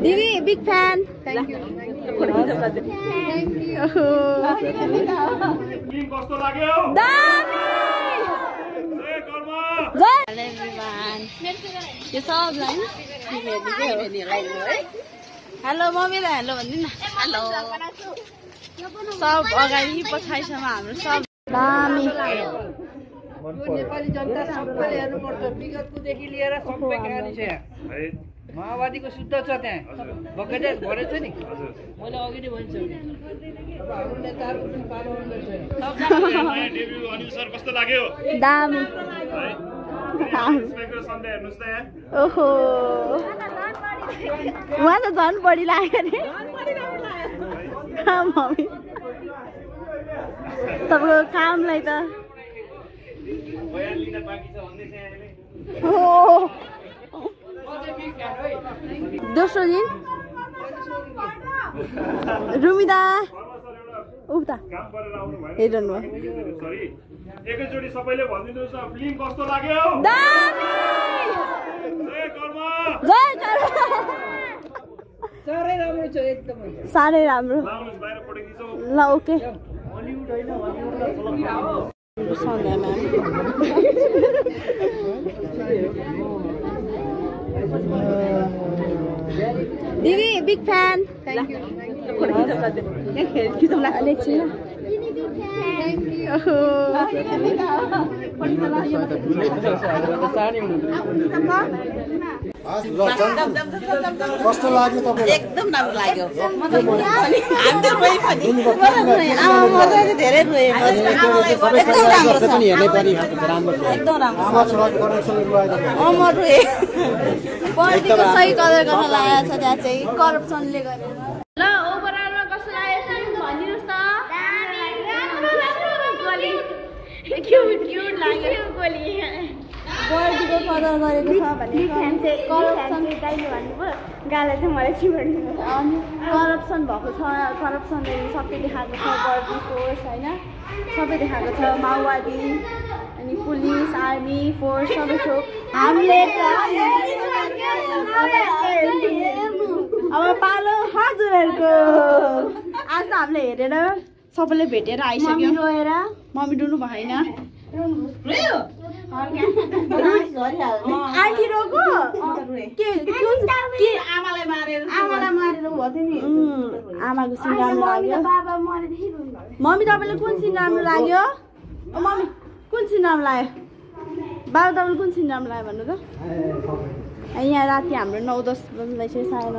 Didi, big fan. Thank you. कस्तो लाग्यो? दामी! जय everyone. यो सबलाई हेलो मम्मीलाई हेलो भन्दिन हेलो सब अगाडि पछाडिसम्म हाम्रो सब दामी नेपाली जनता सबैले हेर्नुपर्छ विगतकोदेखि लिएर सबै कहानी छ यहाँ माओवादीको शुद्ध छ त्यहाँ बगैँचा भरेछ नि मैले अघि नै भनिसकेँ हाम्रो नेताहरू पनि पालो हुँदैछ डेब्यु अनिल सर कस्तो लाग्यो दामी ओहो उहाँ त झन् बढी लाग्यो नि मम्मी तपाईँको कामलाई त दोस्रो दिन रुमिदा उता हेर्नु एकैचोटी सबैले भनिदिनुहोस् न फिल्म कस्तो लाग्यो दामी जय कर्म जय कर्म साह्रै राम्रो छ एकदमै साह्रै राम्रो लाउनुस् बाहिर फोटो खिचौँ ल ओके हलिउड होइन हलिउडलाई सन्ध्या म्याम दिदी बिग फ्यान थ्याङ्क यू कस्तो लाग्यो तपाईलाई एकदम राम्रो लाग्यो सही कदर गर्न लागेको छ त्यहाँ चाहिँ करप्सनले गरेर ल ओभरअलमा कस्तो लागेको छ भनिदिनुहोस् त बर्डीको कदर गरेको छ भने करप्सन भएको छ करप्सनले सबै देखाएको छ बर्डी फोर्स होइन सबै देखाएको छ माओवादी अनि पुलिस आर्मी फोर्स सबै थोक हामीले अब पालो हजुरहरूको आज त हामीले हेरेर सबैले भेटेर आइसक्यो रोएर मम्मी डुल्नु भएन आन्टी रोको आमालाई मारेर भएको थियो नि आमाको सिन राम्रो लाग्यो मम्मी तपाईँले कुन सिन राम्रो लाग्यो मम्मी कुन सिन राम्रो लाग्यो बाबा तपाईँले कुन सिन राम्रो लाग्यो भन्नु त यहाँ राति हाम्रो 9-10 बज्दैछ सायद